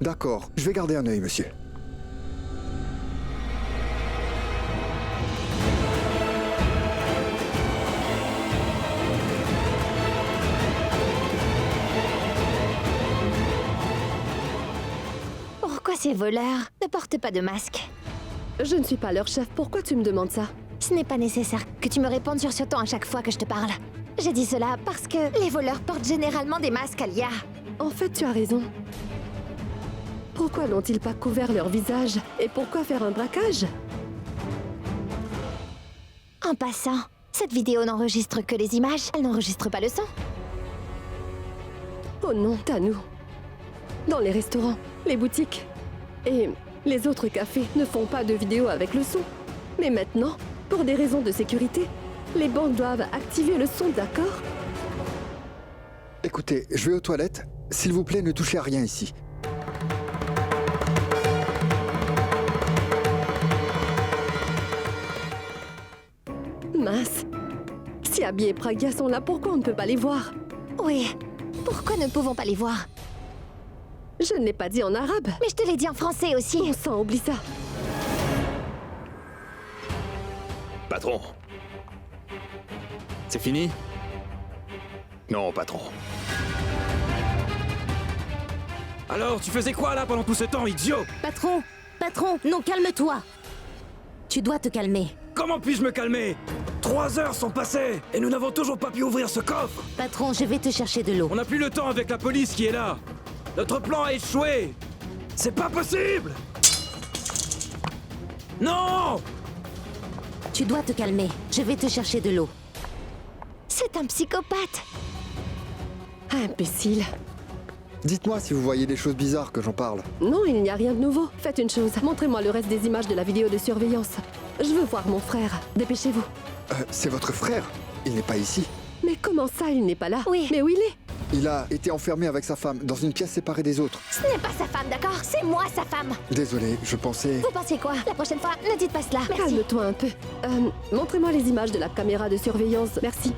D'accord, je vais garder un œil, monsieur. Pourquoi ces voleurs ne portent pas de masque? Je ne suis pas leur chef, pourquoi tu me demandes ça? Ce n'est pas nécessaire que tu me répondes sur ce ton à chaque fois que je te parle. J'ai dit cela parce que les voleurs portent généralement des masques, Alia. En fait, tu as raison. Pourquoi n'ont-ils pas couvert leur visage? Et pourquoi faire un braquage? En passant, cette vidéo n'enregistre que les images, elle n'enregistre pas le son. Oh non, Tanou. Dans les restaurants, les boutiques et les autres cafés ne font pas de vidéos avec le son. Mais maintenant, pour des raisons de sécurité, les banques doivent activer le son, d'accord? Écoutez, je vais aux toilettes. S'il vous plaît, ne touchez à rien ici. Mince. Si Abby et Pragya sont là, pourquoi on ne peut pas les voir? Oui, pourquoi ne pouvons pas les voir? Je ne l'ai pas dit en arabe. Mais je te l'ai dit en français aussi. Bon sang, oublie ça. Patron. C'est fini? Non, patron. Alors, tu faisais quoi là pendant tout ce temps, idiot? Patron, non, calme-toi. Tu dois te calmer. Comment puis-je me calmer? 3 heures sont passées et nous n'avons toujours pas pu ouvrir ce coffre. Patron, je vais te chercher de l'eau. On n'a plus le temps avec la police qui est là. Notre plan a échoué. C'est pas possible. Non! Tu dois te calmer. Je vais te chercher de l'eau. C'est un psychopathe. Imbécile. Dites-moi si vous voyez des choses bizarres que j'en parle. Non, il n'y a rien de nouveau. Faites une chose. Montrez-moi le reste des images de la vidéo de surveillance. Je veux voir mon frère. Dépêchez-vous. C'est votre frère. Il n'est pas ici. Mais comment ça, il n'est pas là? Oui. Mais où il est? Il a été enfermé avec sa femme dans une pièce séparée des autres. Ce n'est pas sa femme, d'accord? C'est moi sa femme. Désolé, je pensais... Vous pensiez quoi? La prochaine fois, ne dites pas cela. Merci. Calme-toi un peu. Montrez-moi les images de la caméra de surveillance. Merci.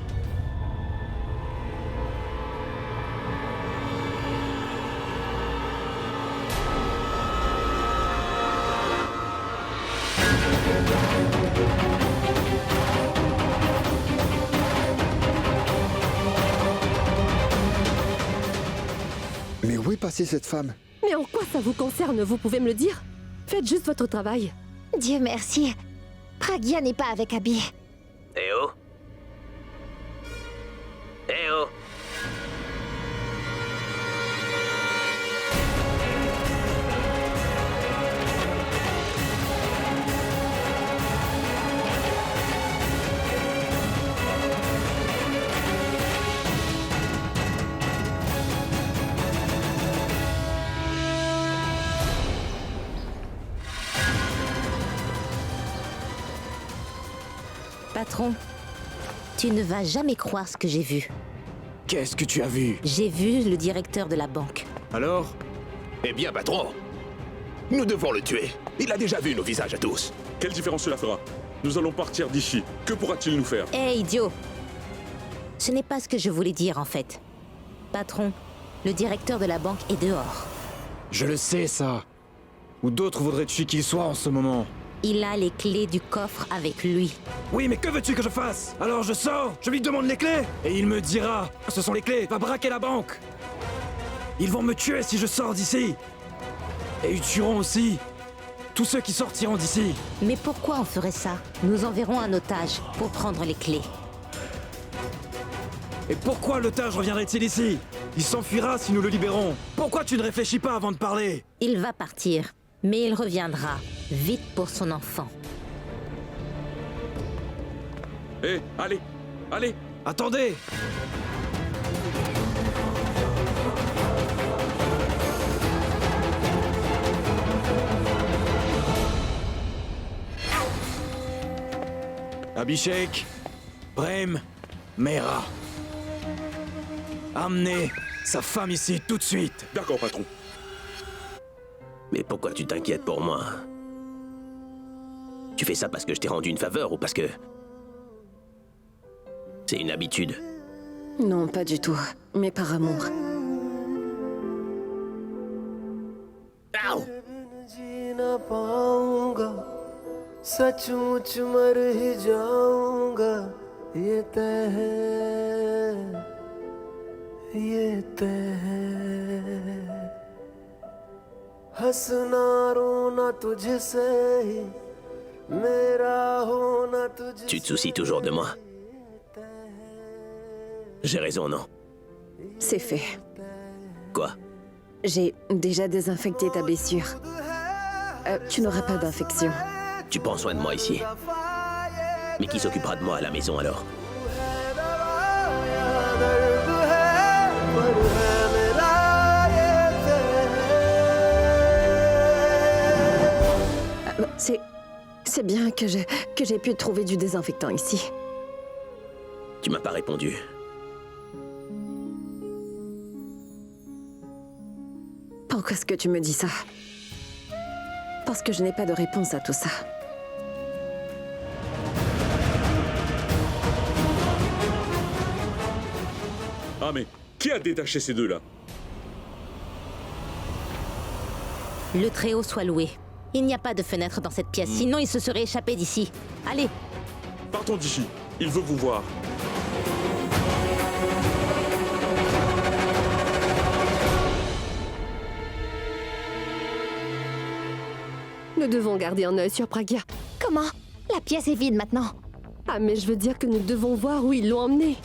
Mais où est passée cette femme? Mais en quoi ça vous concerne? Vous pouvez me le dire? Faites juste votre travail. Dieu merci. Pragya n'est pas avec Abby. Eh oh! Eh oh! Patron, tu ne vas jamais croire ce que j'ai vu. Qu'est-ce que tu as vu? J'ai vu le directeur de la banque. Alors? Eh bien, patron, nous devons le tuer. Il a déjà vu nos visages à tous. Quelle différence cela fera? Nous allons partir d'ici. Que pourra-t-il nous faire? Hé, idiot! Ce n'est pas ce que je voulais dire, en fait. Patron, le directeur de la banque est dehors. Je le sais, ça. Ou d'autres voudraient tuer qu'il soit en ce moment. Il a les clés du coffre avec lui. Oui, mais que veux-tu que je fasse? Alors je sors, je lui demande les clés, et il me dira, ce sont les clés, va braquer la banque. Ils vont me tuer si je sors d'ici. Et ils tueront aussi tous ceux qui sortiront d'ici. Mais pourquoi on ferait ça? Nous enverrons un otage pour prendre les clés. Et pourquoi l'otage reviendrait-il ici? Il s'enfuira si nous le libérons. Pourquoi tu ne réfléchis pas avant de parler? Il va partir, mais il reviendra, vite pour son enfant. Hé, allez, allez! Attendez! Abhishek, Prem, Mera. Amenez sa femme ici tout de suite. D'accord, patron. Mais pourquoi tu t'inquiètes pour moi? Tu fais ça parce que je t'ai rendu une faveur ou parce que... C'est une habitude? Non, pas du tout. Mais par amour. पाऊंगा सचमुच मर ही जाऊंगा ये तय है हंसना रोना तुझसे ही मेरा होना तुझसे Tu te soucies toujours de moi. J'ai raison, non? C'est fait. Quoi? J'ai déjà désinfecté ta blessure. Tu n'auras pas d'infection. Tu prends soin de moi ici. Mais qui s'occupera de moi à la maison alors? C'est bien que j'ai pu trouver du désinfectant ici. Tu m'as pas répondu. Pourquoi est-ce que tu me dis ça? Parce que je n'ai pas de réponse à tout ça. Ah mais, qui a détaché ces deux-là? Le Très-Haut soit loué. Il n'y a pas de fenêtre dans cette pièce, sinon il se serait échappé d'ici. Allez, Partons d'ici. Il veut vous voir. Nous devons garder un œil sur Pragya. Comment? La pièce est vide maintenant. Ah, mais je veux dire que nous devons voir où ils l'ont emmené.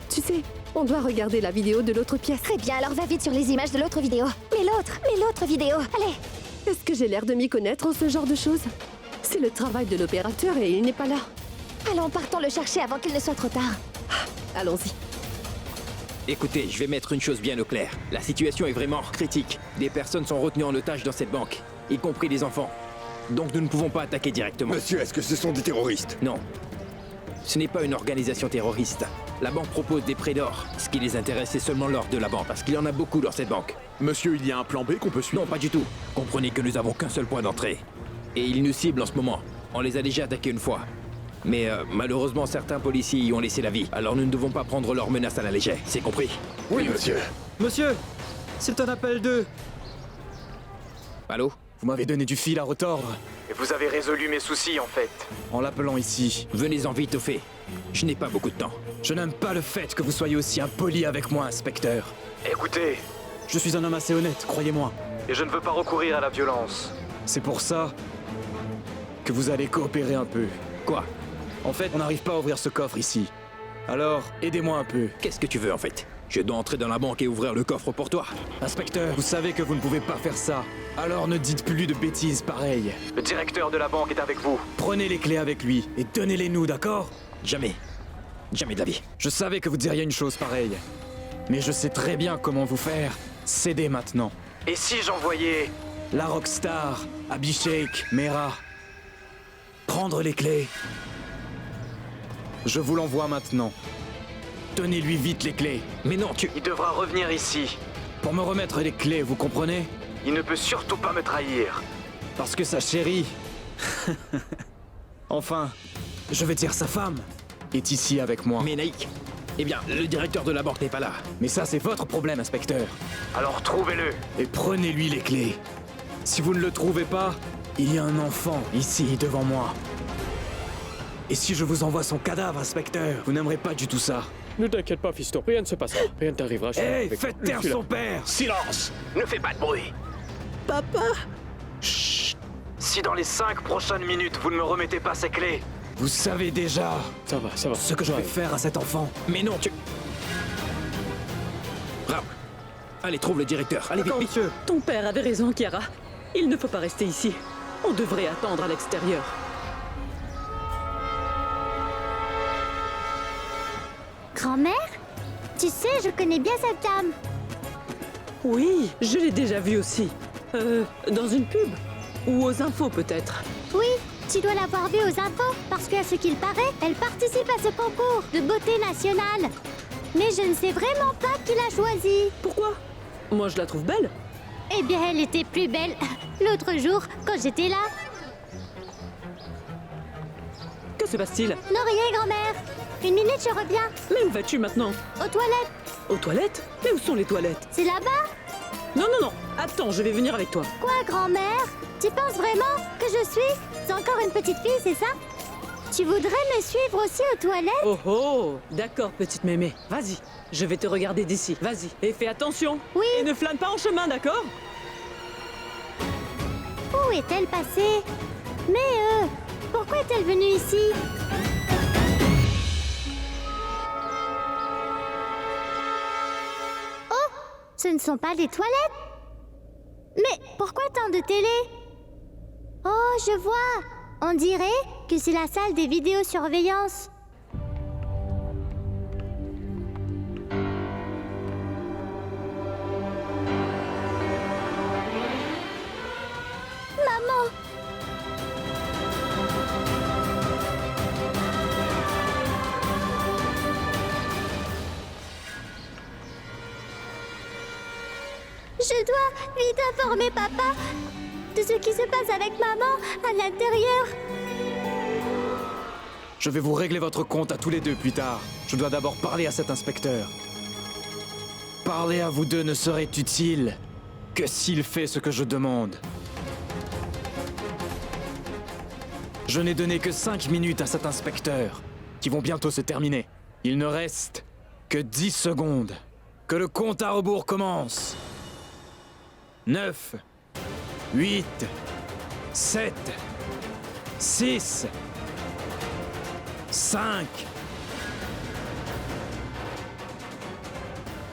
Tu sais, on doit regarder la vidéo de l'autre pièce. Très bien, alors va vite sur les images de l'autre vidéo. Mais l'autre vidéo, allez. Est-ce que j'ai l'air de m'y connaître en ce genre de choses? C'est le travail de l'opérateur et il n'est pas là. Allons, partons le chercher avant qu'il ne soit trop tard. Allons-y. Écoutez, je vais mettre une chose bien au clair. La situation est vraiment critique. Des personnes sont retenues en otage dans cette banque, y compris des enfants. Donc nous ne pouvons pas attaquer directement. Monsieur, est-ce que ce sont des terroristes? Non. Ce n'est pas une organisation terroriste. La banque propose des prêts d'or. Ce qui les intéresse, c'est seulement l'or de la banque, parce qu'il y en a beaucoup dans cette banque. Monsieur, il y a un plan B qu'on peut suivre? Non, pas du tout. Comprenez que nous avons qu'un seul point d'entrée. Et ils nous ciblent en ce moment. On les a déjà attaqués une fois. Mais malheureusement, certains policiers y ont laissé la vie. Alors nous ne devons pas prendre leurs menaces à la légère. C'est compris? Oui, monsieur. Monsieur, c'est un appel 2. Allô? Vous m'avez donné du fil à retordre. Et vous avez résolu mes soucis, en fait. En l'appelant ici. Venez-en vite au fait. Je n'ai pas beaucoup de temps. Je n'aime pas le fait que vous soyez aussi impoli avec moi, inspecteur. Écoutez, je suis un homme assez honnête, croyez-moi. Et je ne veux pas recourir à la violence. C'est pour ça que vous allez coopérer un peu. Quoi? En fait, on n'arrive pas à ouvrir ce coffre ici. Alors, aidez-moi un peu. Qu'est-ce que tu veux en fait? Je dois entrer dans la banque et ouvrir le coffre pour toi. Inspecteur, vous savez que vous ne pouvez pas faire ça. Alors ne dites plus de bêtises pareilles. Le directeur de la banque est avec vous. Prenez les clés avec lui et donnez-les-nous, d'accord? Jamais. Jamais de la vie. Je savais que vous diriez une chose pareille. Mais je sais très bien comment vous faire céder maintenant. Et si j'envoyais la rockstar, Abhishek, Mera, prendre les clés? Je vous l'envoie maintenant. Donnez-lui vite les clés. Mais non, Il devra revenir ici. Pour me remettre les clés, vous comprenez? Il ne peut surtout pas me trahir. Parce que sa chérie... enfin, je veux dire sa femme, est ici avec moi. Mais Naïk, eh bien, le directeur de la banque n'est pas là. Mais ça, c'est votre problème, inspecteur. Alors trouvez-le. Et prenez-lui les clés. Si vous ne le trouvez pas, il y a un enfant ici, devant moi. Et si je vous envoie son cadavre, inspecteur, vous n'aimerez pas du tout ça. Ne t'inquiète pas, fiston, rien ne se passera. Rien ne t'arrivera. Hé, faites taire son père! Silence! Ne fais pas de bruit! Papa! Chut! Si dans les 5 prochaines minutes, vous ne me remettez pas ces clés, vous savez déjà Ça va. ce que je vais faire à cet enfant. Mais non, Raoul, allez, trouve le directeur. Allez, vite, vite. Monsieur. Ton père avait raison, Chiara. Il ne faut pas rester ici. On devrait attendre à l'extérieur. Grand-mère? Tu sais, je connais bien cette dame. Oui, je l'ai déjà vue aussi. Dans une pub. Ou aux infos, peut-être. Oui, tu dois l'avoir vue aux infos, parce qu'à ce qu'il paraît, elle participe à ce concours de beauté nationale. Mais je ne sais vraiment pas qui l'a choisie. Pourquoi? Moi, je la trouve belle. Eh bien, elle était plus belle l'autre jour, quand j'étais là. Que se passe-t-il? Non, rien, grand-mère. Une minute, je reviens. Mais où vas-tu maintenant? Aux toilettes. Aux toilettes? Mais où sont les toilettes? C'est là-bas. Non, non, non. Attends, je vais venir avec toi. Quoi, grand-mère? Tu penses vraiment que je suis encore une petite fille, c'est ça? Tu voudrais me suivre aussi aux toilettes? Oh oh, d'accord, petite mémé. Vas-y, je vais te regarder d'ici. Vas-y, et fais attention. Oui. Et ne flâne pas en chemin, d'accord? Où est-elle passée? Mais pourquoi est-elle venue ici? Oh, ce ne sont pas des toilettes. Mais pourquoi tant de télé? Oh, je vois. On dirait que c'est la salle des vidéosurveillance. Maman! Je dois vite informer papa de ce qui se passe avec maman à l'intérieur. Je vais vous régler votre compte à tous les deux plus tard. Je dois d'abord parler à cet inspecteur. Parler à vous deux ne serait utile que s'il fait ce que je demande. Je n'ai donné que 5 minutes à cet inspecteur, qui vont bientôt se terminer. Il ne reste que 10 secondes. Que le compte à rebours commence. 9, 8, 7, 6, 5,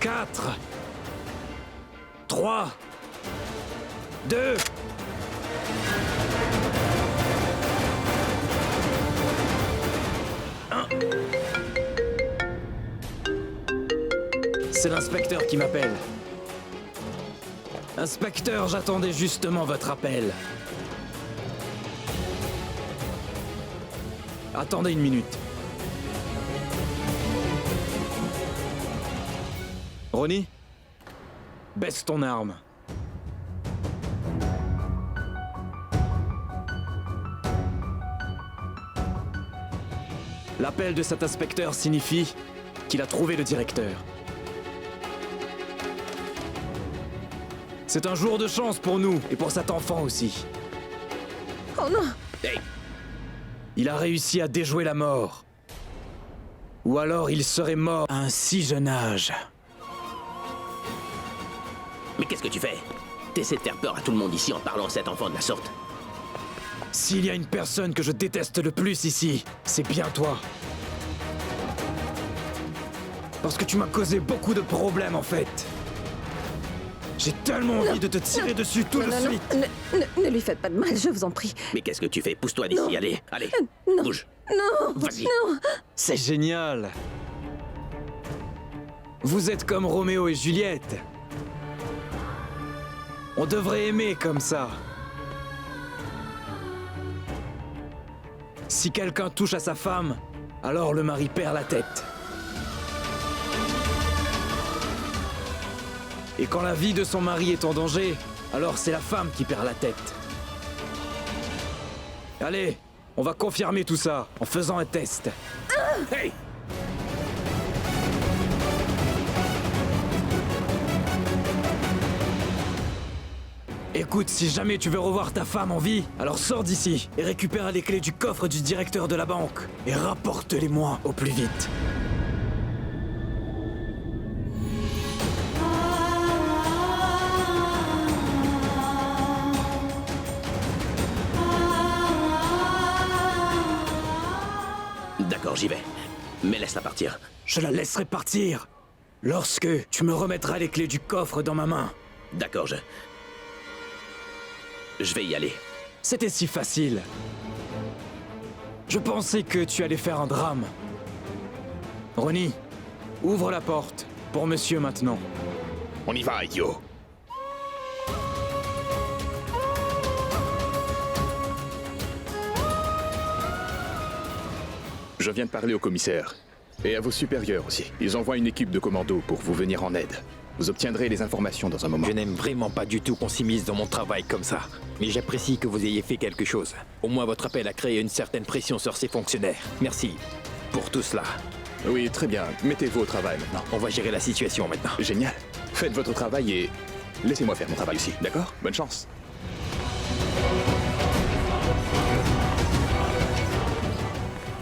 4, 3, 2, 1. C'est l'inspecteur qui m'appelle. Inspecteur, j'attendais justement votre appel. Attendez une minute. Ronnie, baisse ton arme. L'appel de cet inspecteur signifie qu'il a trouvé le directeur. C'est un jour de chance pour nous et pour cet enfant aussi. Oh non! Hey, Il a réussi à déjouer la mort. Ou alors il serait mort à un si jeune âge. mais qu'est-ce que tu fais? T'essaies de faire peur à tout le monde ici en parlant à cet enfant de la sorte. S'il y a une personne que je déteste le plus ici, c'est bien toi. Parce que tu m'as causé beaucoup de problèmes en fait. J'ai tellement envie de te tirer dessus tout de suite. Ne lui faites pas de mal, je vous en prie. Mais qu'est-ce que tu fais? Pousse-toi d'ici, allez, allez, Non. bouge. Non! Vas-y. Non! C'est génial. Vous êtes comme Roméo et Juliette. On devrait aimer comme ça. Si quelqu'un touche à sa femme, alors le mari perd la tête. Et quand la vie de son mari est en danger, alors c'est la femme qui perd la tête. Allez, on va confirmer tout ça en faisant un test. Hey! Écoute, si jamais tu veux revoir ta femme en vie, alors sors d'ici et récupère les clés du coffre du directeur de la banque et rapporte-les-moi au plus vite. D'accord, j'y vais. Mais laisse-la partir. Je la laisserai partir lorsque tu me remettras les clés du coffre dans ma main. D'accord, je vais y aller. C'était si facile. Je pensais que tu allais faire un drame. Ronnie, ouvre la porte pour monsieur maintenant. On y va, idiot. Je viens de parler au commissaire. Et à vos supérieurs aussi. Ils envoient une équipe de commando pour vous venir en aide. Vous obtiendrez les informations dans un moment. Je n'aime vraiment pas du tout qu'on s'immisce dans mon travail comme ça. Mais j'apprécie que vous ayez fait quelque chose. Au moins votre appel a créé une certaine pression sur ses fonctionnaires. Merci pour tout cela. Oui, très bien. Mettez-vous au travail maintenant. On va gérer la situation maintenant. Génial. Faites votre travail et Laissez-moi faire mon travail ici, d'accord? Bonne chance.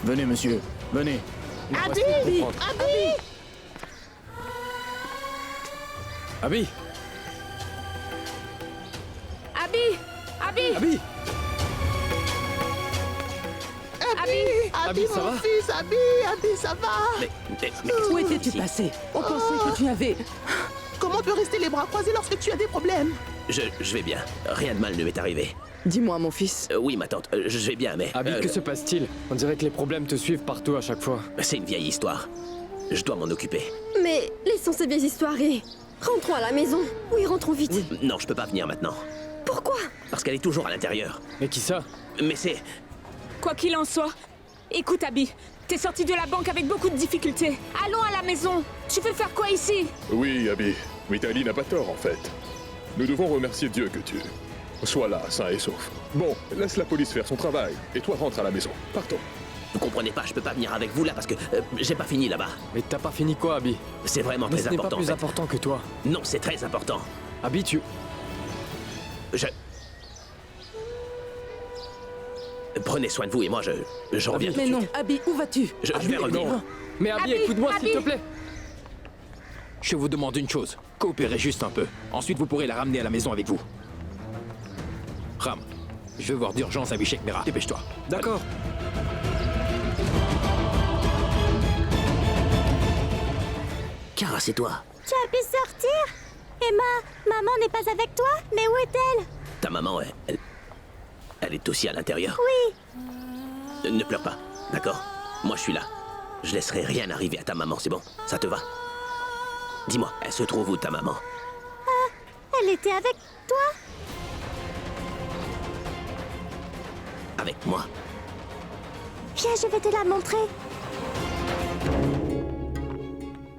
Venez, monsieur, venez. Abby! Abby! Abby! Abby! Abby! Abby, ça va? mon fils, Abby, ça va? Mais Où étais-tu passé? On pensait que tu avais... Comment tu peux rester les bras croisés lorsque tu as des problèmes? je vais bien. Rien de mal ne m'est arrivé. Dis-moi, mon fils. Oui, ma tante, je vais bien, mais... Abby, que se passe-t-il? On dirait que les problèmes te suivent partout à chaque fois. c'est une vieille histoire. Je dois m'en occuper. Mais laissons ces vieilles histoires et... rentrons à la maison. Oui, rentrons vite. Non, je peux pas venir maintenant. Pourquoi? Parce qu'elle est toujours à l'intérieur. Mais qui ça? Mais c'est... Quoi qu'il en soit, écoute Abby, t'es sorti de la banque avec beaucoup de difficultés. Allons à la maison. Tu veux faire quoi ici? Oui, Abby. Mitali n'a pas tort, en fait. Nous devons remercier Dieu que tu sois là, sain et sauf. Bon, laisse la police faire son travail, et toi rentre à la maison. Partons. Vous comprenez pas, je peux pas venir avec vous là parce que j'ai pas fini là-bas. Mais t'as pas fini quoi, Abby? C'est vraiment Mais très ce n'est pas important. plus en fait. important que toi. Non, c'est très important. Abby, tu... Prenez soin de vous et moi, je reviens tout de Mais non, suite. Abby, où vas-tu? Je vais revenir. non. Mais Abby, Abby, écoute-moi s'il te Abby. plaît. Je vous demande une chose. Coopérez juste un peu. Ensuite, vous pourrez la ramener à la maison avec vous. Ram, je veux voir d'urgence à Sheikh Mera. Dépêche-toi. D'accord. Kara, c'est toi. Tu as pu sortir? Et maman n'est pas avec toi? Mais où est-elle? Ta maman, elle est aussi à l'intérieur. Oui. Ne pleure pas, d'accord? Moi, je suis là. Je laisserai rien arriver à ta maman, c'est bon? Ça te va? Dis-moi, elle se trouve où, ta maman? Elle était avec toi? Avec moi. Viens, je vais te la montrer.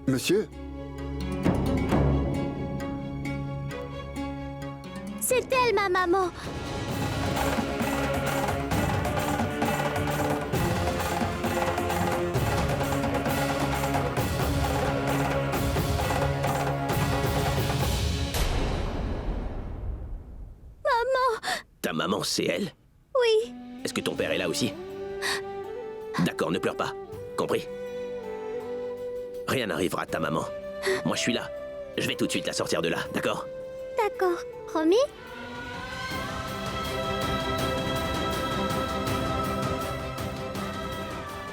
Monsieur? C'est elle, ma maman. Maman. Ta maman, c'est elle? Oui. Est-ce que ton père est là aussi? D'accord, ne pleure pas. Compris? Rien n'arrivera à ta maman. Moi, je suis là. Je vais tout de suite la sortir de là, d'accord? D'accord. Promis?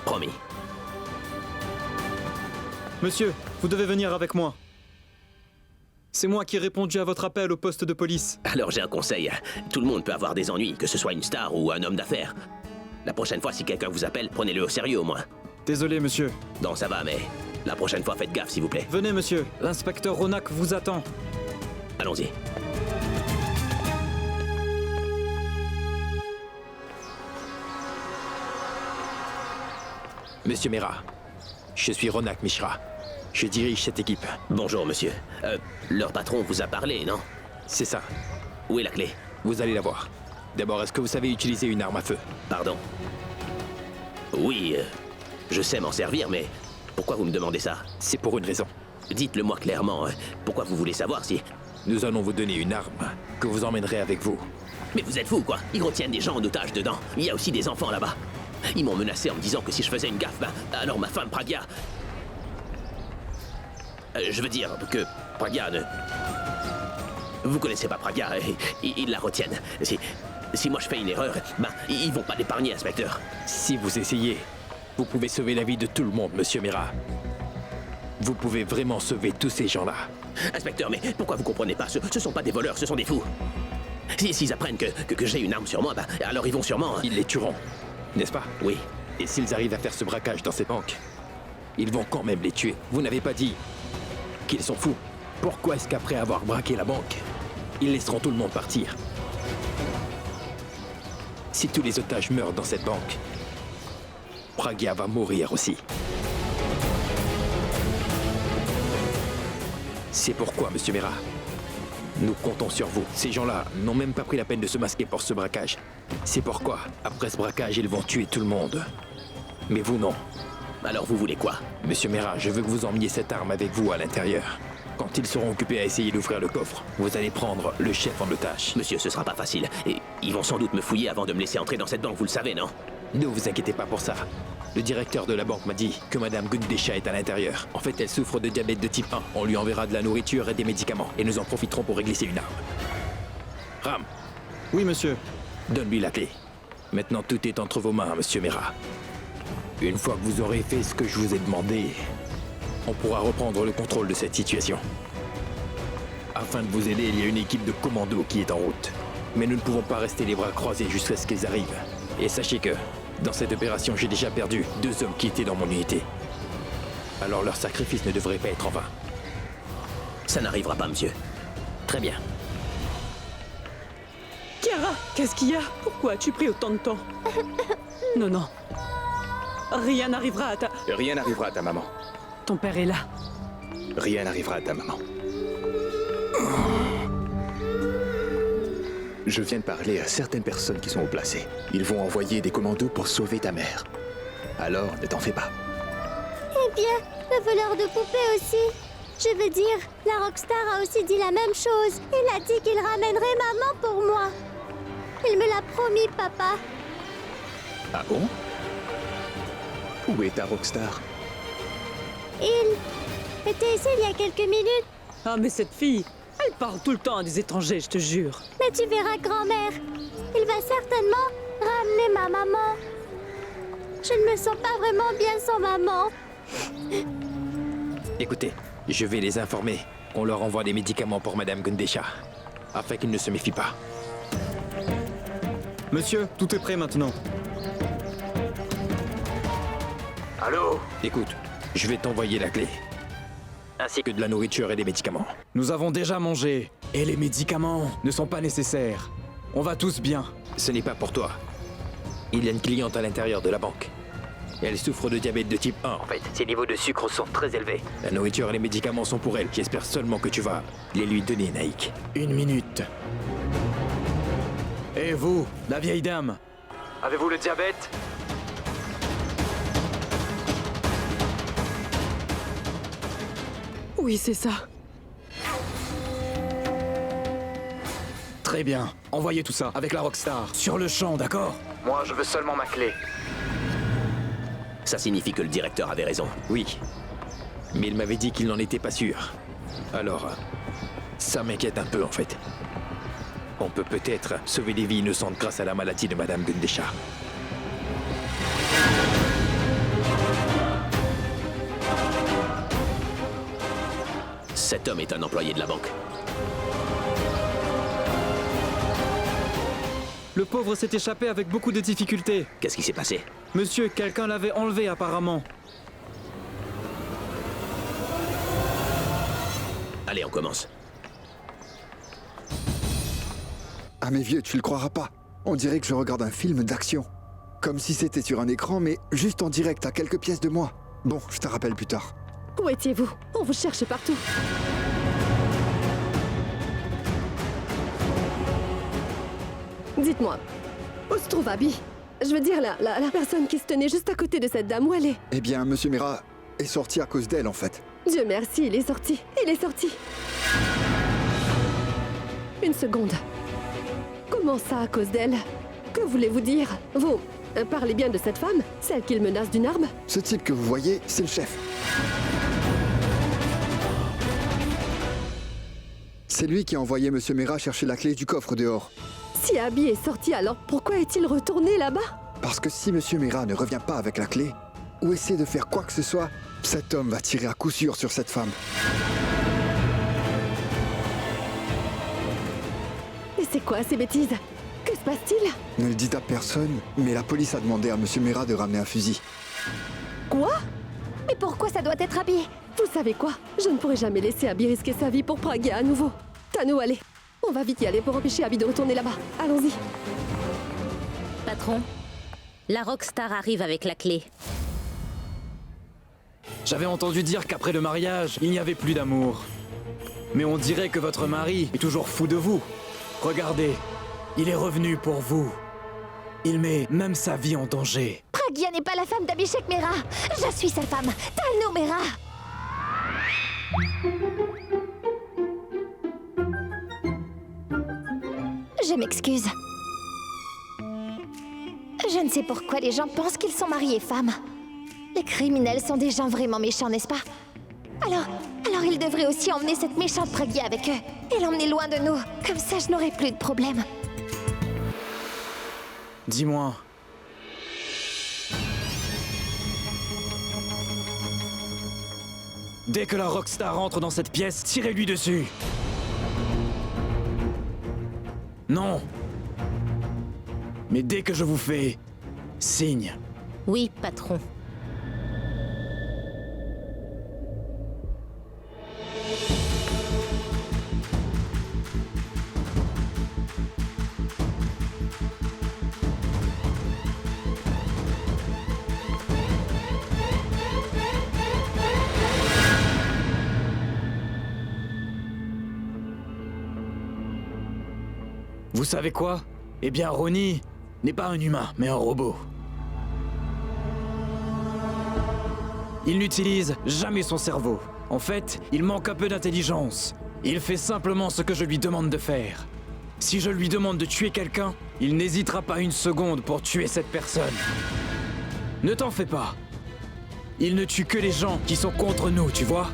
Promis. Monsieur, vous devez venir avec moi. C'est moi qui ai répondu à votre appel au poste de police. Alors j'ai un conseil. Tout le monde peut avoir des ennuis, que ce soit une star ou un homme d'affaires. La prochaine fois, si quelqu'un vous appelle, prenez-le au sérieux au moins. Désolé, monsieur. Non, ça va, mais la prochaine fois, faites gaffe, s'il vous plaît. Venez, monsieur. L'inspecteur Ronak vous attend. Allons-y. Monsieur Mera, je suis Ronak Mishra. Je dirige cette équipe. Bonjour, monsieur. Leur patron vous a parlé, non? C'est ça. Où est la clé? Vous allez la voir. D'abord, est-ce que vous savez utiliser une arme à feu? Pardon. Oui, je sais m'en servir, mais pourquoi vous me demandez ça? C'est pour une raison. Dites-le-moi clairement. Pourquoi vous voulez savoir si... Nous allons vous donner une arme que vous emmènerez avec vous. Mais vous êtes fous, quoi? Ils retiennent des gens en otage dedans. Il y a aussi des enfants là-bas. Ils m'ont menacé en me disant que si je faisais une gaffe, alors ma femme Pragya... je veux dire que Pragya ne... Vous connaissez pas Pragya, ils la retiennent. Si moi je fais une erreur, ils vont pas l'épargner, inspecteur. Si vous essayez, vous pouvez sauver la vie de tout le monde, monsieur Mera. Vous pouvez vraiment sauver tous ces gens-là. Inspecteur, mais pourquoi vous comprenez pas? Ce sont pas des voleurs, ce sont des fous. S'ils apprennent que j'ai une arme sur moi, alors ils vont sûrement... Ils les tueront, n'est-ce pas? Oui. Et s'ils arrivent à faire ce braquage dans cette banque, ils vont quand même les tuer. Vous n'avez pas dit qu'ils sont fous. Pourquoi est-ce qu'après avoir braqué la banque, ils laisseront tout le monde partir? Si tous les otages meurent dans cette banque, Pragya va mourir aussi. C'est pourquoi, monsieur Mera, nous comptons sur vous. Ces gens-là n'ont même pas pris la peine de se masquer pour ce braquage. C'est pourquoi, après ce braquage, ils vont tuer tout le monde. Mais vous, non. Alors vous voulez quoi? Monsieur Mera, je veux que vous emmeniez cette arme avec vous à l'intérieur. Quand ils seront occupés à essayer d'ouvrir le coffre, vous allez prendre le chef en otage. Monsieur, ce sera pas facile. Et ils vont sans doute me fouiller avant de me laisser entrer dans cette banque, vous le savez, non? Ne vous inquiétez pas pour ça. Le directeur de la banque m'a dit que Madame Gundesha est à l'intérieur. En fait, elle souffre de diabète de type 1. On lui enverra de la nourriture et des médicaments. Et nous en profiterons pour réglisser une arme. Ram. Oui, monsieur. Donne-lui la clé. Maintenant, tout est entre vos mains, monsieur Mera. Une fois que vous aurez fait ce que je vous ai demandé, on pourra reprendre le contrôle de cette situation. Afin de vous aider, il y a une équipe de commandos qui est en route. Mais nous ne pouvons pas rester les bras croisés jusqu'à ce qu'ils arrivent. Et sachez que, dans cette opération, j'ai déjà perdu 2 hommes qui étaient dans mon unité. Alors leur sacrifice ne devrait pas être en vain. Ça n'arrivera pas, monsieur. Très bien. Kiara, qu'est-ce qu'il y a? Pourquoi as-tu pris autant de temps? Non, non. Rien n'arrivera à ta... Rien n'arrivera à ta maman. Ton père est là. Rien n'arrivera à ta maman. Je viens de parler à certaines personnes qui sont haut placées. Ils vont envoyer des commandos pour sauver ta mère. Alors, ne t'en fais pas. Eh bien, le voleur de poupées aussi. Je veux dire, la Rockstar a aussi dit la même chose. Il a dit qu'il ramènerait maman pour moi. Il me l'a promis, papa. Ah bon? Où est ta Rockstar? Il était ici il y a quelques minutes. Ah, mais cette fille, elle parle tout le temps à des étrangers, je te jure. Mais tu verras, grand-mère. Il va certainement ramener ma maman. Je ne me sens pas vraiment bien sans maman. Écoutez, je vais les informer qu'on leur envoie des médicaments pour Madame Gundesha, afin qu'ils ne se méfient pas. Monsieur, tout est prêt maintenant. Allô? Écoute, je vais t'envoyer la clé. Ainsi que de la nourriture et des médicaments. Nous avons déjà mangé. Et les médicaments ne sont pas nécessaires. On va tous bien. Ce n'est pas pour toi. Il y a une cliente à l'intérieur de la banque. Elle souffre de diabète de type 1. En fait, ses niveaux de sucre sont très élevés. La nourriture et les médicaments sont pour elle. J'espère seulement que tu vas les lui donner, Naïk. 1 minute. Et vous, la vieille dame? Avez-vous le diabète? Oui, c'est ça. Très bien. Envoyez tout ça avec la Rockstar. Sur le champ, d'accord? Moi, je veux seulement ma clé. Ça signifie que le directeur avait raison. Oui. Mais il m'avait dit qu'il n'en était pas sûr. Alors, ça m'inquiète un peu en fait. On peut peut-être sauver des vies innocentes grâce à la maladie de Madame Gundesha. Cet homme est un employé de la banque. Le pauvre s'est échappé avec beaucoup de difficultés. Qu'est-ce qui s'est passé? Monsieur, quelqu'un l'avait enlevé apparemment. Allez, on commence. Ah mais vieux, tu le croiras pas. On dirait que je regarde un film d'action. Comme si c'était sur un écran, mais juste en direct, à quelques pièces de moi. Bon, je te rappelle plus tard. Où étiez-vous? On vous cherche partout. Dites-moi, où se trouve Abby? Je veux dire, la personne qui se tenait juste à côté de cette dame, où elle est? Eh bien, Monsieur Mera est sorti à cause d'elle, en fait. Dieu merci, il est sorti. Il est sorti. Une seconde. Comment ça, à cause d'elle? Que voulez-vous dire? Vous parlez bien de cette femme? Celle qu'il menace d'une arme? Ce type que vous voyez, c'est le chef. C'est lui qui a envoyé Monsieur Mera chercher la clé du coffre dehors. Si Abby est sorti, alors pourquoi est-il retourné là-bas? Parce que si Monsieur Mera ne revient pas avec la clé, ou essaie de faire quoi que ce soit, cet homme va tirer à coup sûr sur cette femme. Mais c'est quoi ces bêtises? Que se passe-t-il? Ne le dites à personne, mais la police a demandé à Monsieur Mera de ramener un fusil. Quoi? Mais pourquoi ça doit être Abby? Vous savez quoi? Je ne pourrai jamais laisser Abby risquer sa vie pour Prague à nouveau. Tano, allez. On va vite y aller pour empêcher Abby de retourner là-bas. Allons-y. Patron, la Rockstar arrive avec la clé. J'avais entendu dire qu'après le mariage, il n'y avait plus d'amour. Mais on dirait que votre mari est toujours fou de vous. Regardez, il est revenu pour vous. Il met même sa vie en danger. Pragya n'est pas la femme d'Abhishek Mera. Je suis sa femme, Tano Mera. Je m'excuse. Je ne sais pourquoi les gens pensent qu'ils sont maris et femmes. Les criminels sont des gens vraiment méchants, n'est-ce pas? Alors ils devraient aussi emmener cette méchante Praggy avec eux et l'emmener loin de nous. Comme ça, je n'aurai plus de problème. Dis-moi. Dès que la Rockstar entre dans cette pièce, tirez-lui dessus. Non. Mais dès que je vous fais signe. Oui, patron. Vous savez quoi? Eh bien, Ronnie n'est pas un humain, mais un robot. Il n'utilise jamais son cerveau. En fait, il manque un peu d'intelligence. Il fait simplement ce que je lui demande de faire. Si je lui demande de tuer quelqu'un, il n'hésitera pas une seconde pour tuer cette personne. Ne t'en fais pas. Il ne tue que les gens qui sont contre nous, tu vois?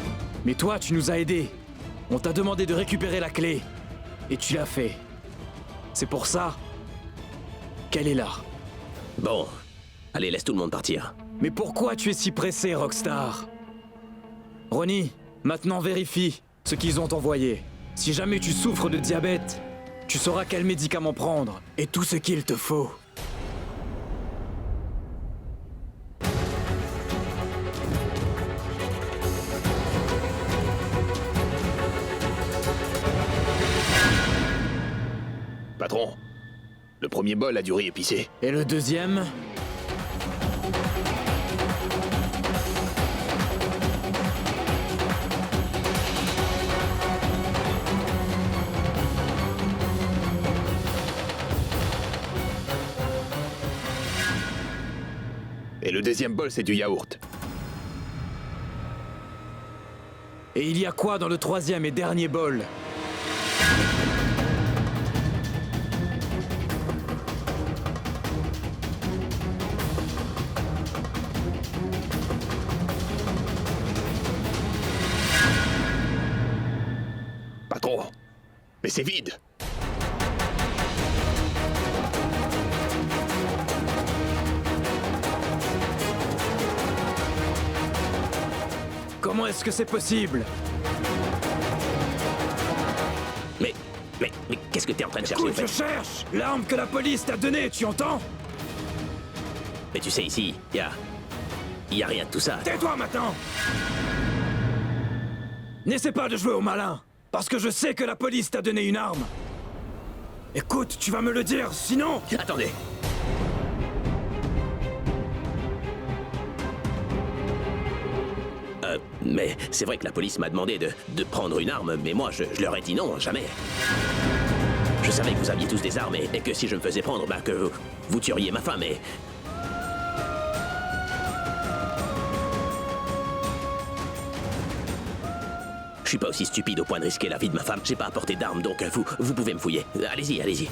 Mais toi, tu nous as aidés. On t'a demandé de récupérer la clé. Et tu l'as fait. C'est pour ça qu'elle est là. Bon, allez, laisse tout le monde partir. Mais pourquoi tu es si pressé, Rockstar? Ronnie, maintenant vérifie ce qu'ils ont envoyé. Si jamais tu souffres de diabète, tu sauras quel médicament prendre et tout ce qu'il te faut. Patron, le premier bol a du riz épicé. Et le deuxième? Et le deuxième bol, c'est du yaourt. Et il y a quoi dans le troisième et dernier bol? Patron, mais c'est vide. Comment est-ce que c'est possible? Mais qu'est-ce que t'es en train de chercher? Écoute, je cherche l'arme que la police t'a donnée, tu entends? Mais tu sais, ici, y a rien de tout ça. Tais-toi maintenant! N'essaie pas de jouer au malin, parce que je sais que la police t'a donné une arme. Écoute, tu vas me le dire, sinon... Attendez. Mais c'est vrai que la police m'a demandé de prendre une arme, mais moi, je leur ai dit non, jamais. Je savais que vous aviez tous des armes et que si je me faisais prendre, bah que vous tueriez ma femme, et... Je suis pas aussi stupide au point de risquer la vie de ma femme. J'ai pas apporté d'armes, donc vous pouvez me fouiller. Allez-y, allez-y.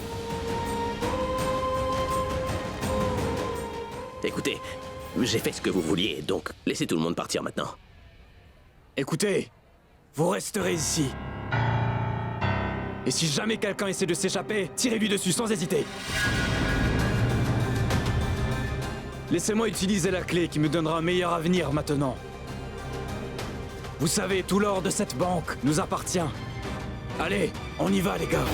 Écoutez, j'ai fait ce que vous vouliez, donc laissez tout le monde partir maintenant. Écoutez, vous resterez ici. Et si jamais quelqu'un essaie de s'échapper, tirez-lui dessus sans hésiter. Laissez-moi utiliser la clé qui me donnera un meilleur avenir maintenant. Vous savez, tout l'or de cette banque nous appartient. Allez, on y va, les gars.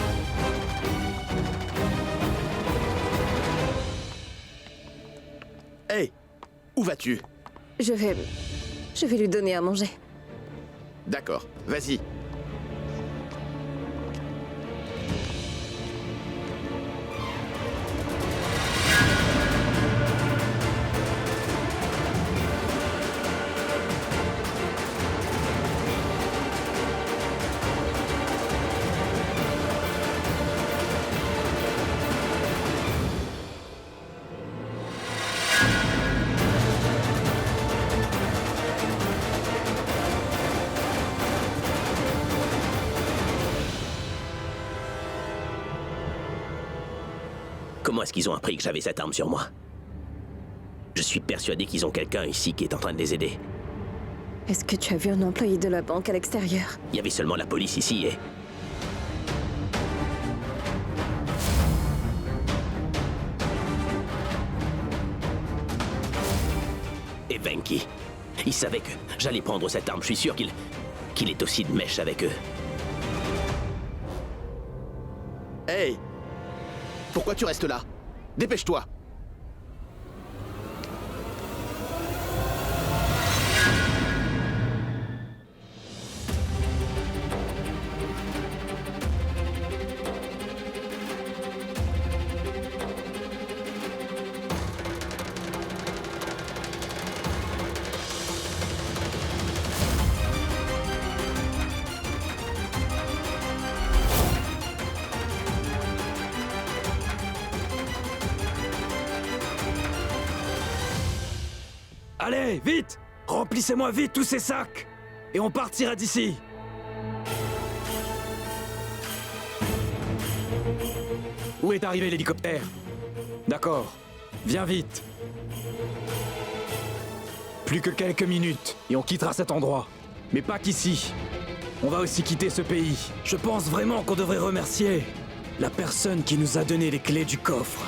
Hey, où vas-tu? Je vais lui donner à manger. D'accord, vas-y. Comment est-ce qu'ils ont appris que j'avais cette arme sur moi? Je suis persuadé qu'ils ont quelqu'un ici qui est en train de les aider. Est-ce que tu as vu un employé de la banque à l'extérieur? Il y avait seulement la police ici et... Et Venki. Il savait que j'allais prendre cette arme. Je suis sûr qu'il est aussi de mèche avec eux. Hey! Pourquoi tu restes là? Dépêche-toi! Allez, vite! Remplissez-moi vite tous ces sacs! Et on partira d'ici! Où est arrivé l'hélicoptère? D'accord. Viens vite. Plus que quelques minutes, et on quittera cet endroit. Mais pas qu'ici. On va aussi quitter ce pays. Je pense vraiment qu'on devrait remercier la personne qui nous a donné les clés du coffre.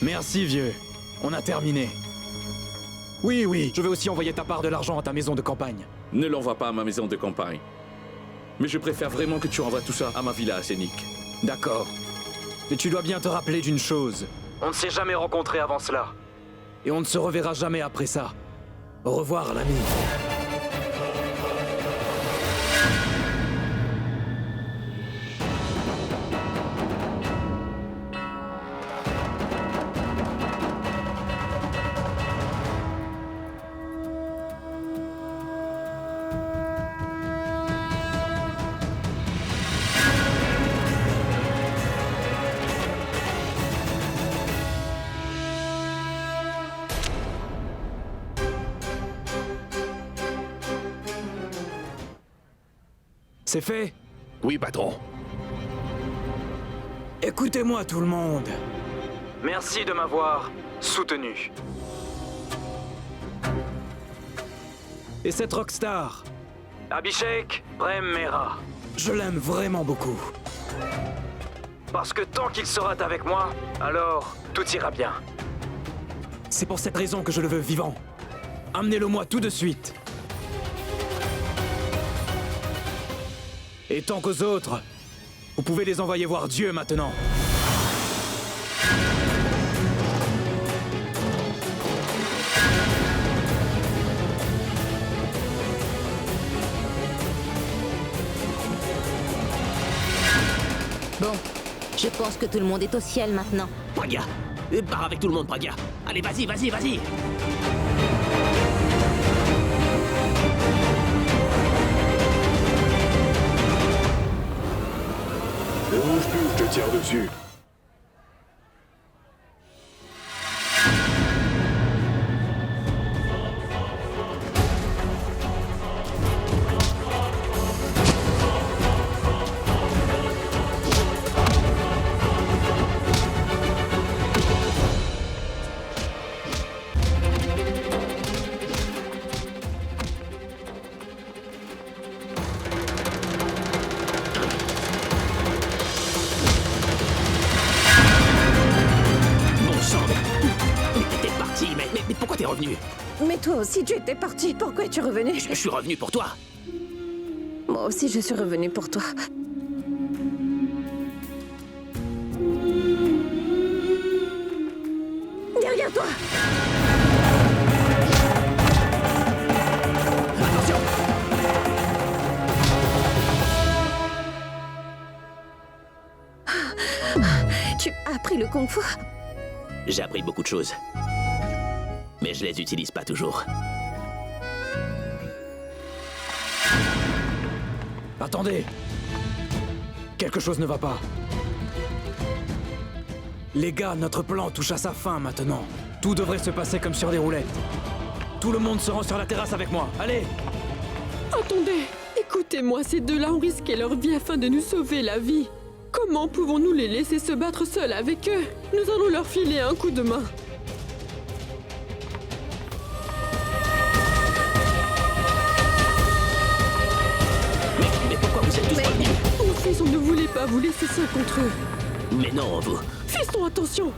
Merci, vieux. On a terminé. Oui, je vais aussi envoyer ta part de l'argent à ta maison de campagne. Ne l'envoie pas à ma maison de campagne. Mais je préfère vraiment que tu envoies tout ça à ma villa à Scénic. D'accord. Mais tu dois bien te rappeler d'une chose. On ne s'est jamais rencontrés avant cela. Et on ne se reverra jamais après ça. Au revoir, l'ami. C'est fait? Oui, patron. Écoutez-moi tout le monde. Merci de m'avoir soutenu. Et cette rockstar, Abhishek Prem Mehra, je l'aime vraiment beaucoup. Parce que tant qu'il sera avec moi, alors tout ira bien. C'est pour cette raison que je le veux vivant. Amenez-le-moi tout de suite. Et tant qu'aux autres, vous pouvez les envoyer voir Dieu maintenant. Bon, je pense que tout le monde est au ciel maintenant. Pragya, pars avec tout le monde, Pragya. Allez, vas-y. Ne bouge plus, je te tire dessus. Mais toi aussi, tu étais parti. Pourquoi es-tu revenu? Je suis revenu pour toi. Moi aussi, je suis revenu pour toi. Derrière toi! Attention! Tu as appris le kung-fu? J'ai appris beaucoup de choses. Mais je les utilise pas toujours. Attendez! Quelque chose ne va pas. Les gars, notre plan touche à sa fin maintenant. Tout devrait se passer comme sur des roulettes. Tout le monde se rend sur la terrasse avec moi. Allez! Attendez! Écoutez-moi, ces deux-là ont risqué leur vie afin de nous sauver la vie. Comment pouvons-nous les laisser se battre seuls avec eux? Nous allons leur filer un coup de main. Mais pourquoi vous êtes tous revenus? Mon fils, on ne voulait pas vous laisser seuls contre eux. Mais non, vous... Fiston, attention!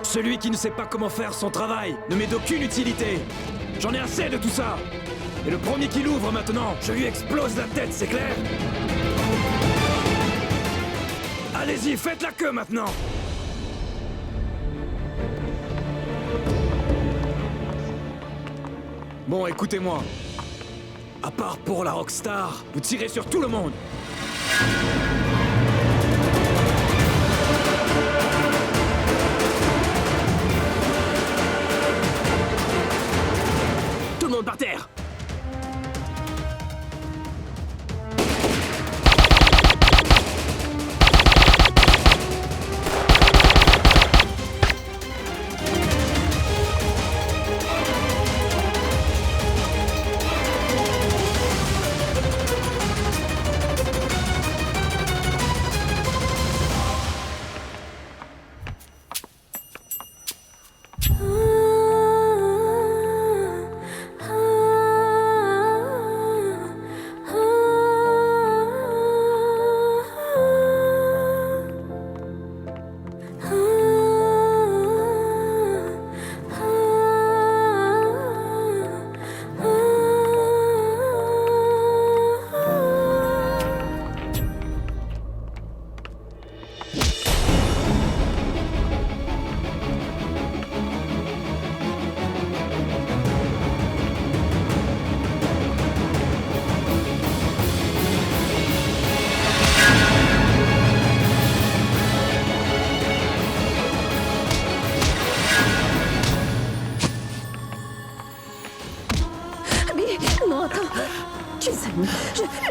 Celui qui ne sait pas comment faire son travail ne m'est d'aucune utilité. J'en ai assez de tout ça. Et le premier qui l'ouvre maintenant, je lui explose la tête, c'est clair? Allez-y, faites la queue maintenant. Bon, écoutez-moi. À part pour la Rockstar, vous tirez sur tout le monde. Tout le monde par terre!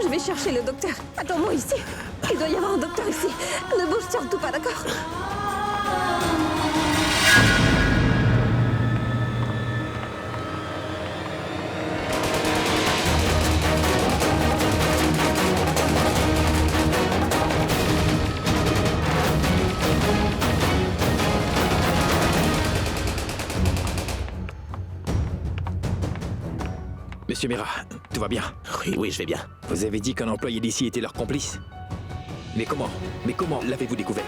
Je vais chercher le docteur. Attends-moi ici. Il doit y avoir un docteur ici. Ne bouge surtout pas, d'accord? Monsieur Mira, tout va bien? Oui, je vais bien. Vous avez dit qu'un employé d'ici était leur complice? Mais comment l'avez-vous découvert?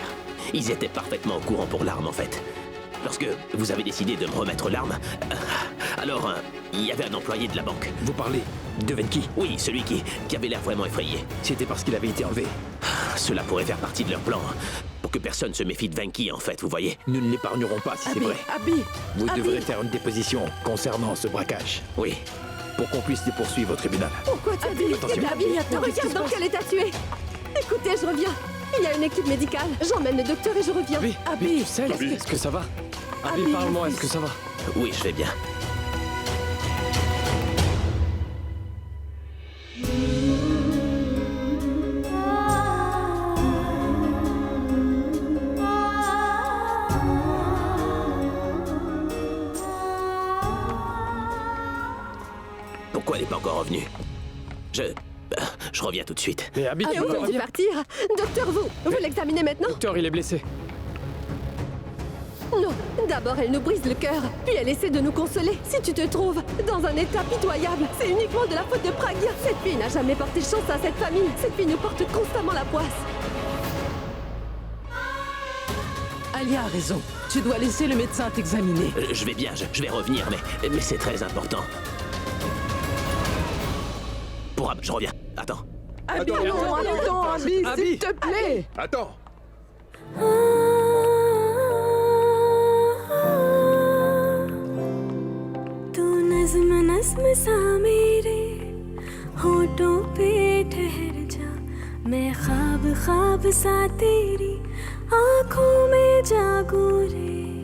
Ils étaient parfaitement au courant pour l'arme, en fait. Lorsque vous avez décidé de me remettre l'arme, alors il y avait un employé de la banque. Vous parlez de Venki? Oui, celui qui avait l'air vraiment effrayé. C'était parce qu'il avait été enlevé. Cela pourrait faire partie de leur plan. Pour que personne se méfie de Venki, en fait, vous voyez. Nous ne l'épargnerons pas si c'est vrai. Abby! Vous devrez faire une déposition concernant ce braquage. Oui. Pour qu'on puisse les poursuivre au tribunal. Pourquoi tu as dit? Abby, regarde dans quel état tu es. Écoutez, je reviens. Il y a une équipe médicale. J'emmène le docteur et je reviens. Abby, tu sais, est-ce que ça va? Abby, parle-moi, est-ce que ça va? Oui, je vais bien. Pourquoi elle n'est pas encore revenue? Je reviens tout de suite. Mais Abby, tu peux partir. Docteur, vous l'examinez maintenant? Docteur, il est blessé. Non, d'abord elle nous brise le cœur, puis elle essaie de nous consoler. Si tu te trouves dans un état pitoyable, c'est uniquement de la faute de Pragya. Cette fille n'a jamais porté chance à cette famille. Cette fille nous porte constamment la poisse. Alia a raison. Tu dois laisser le médecin t'examiner. Je vais bien, je vais revenir, mais c'est très important. Pour Ab, je reviens. Attends. Abby, attends, Abby, s'il te plaît. Attends. तू नज़्म नज़्म सा मेरे होठों पे ठहर जा मैं ख्वाब ख्वाब सा तेरी आँखों में जागूं रे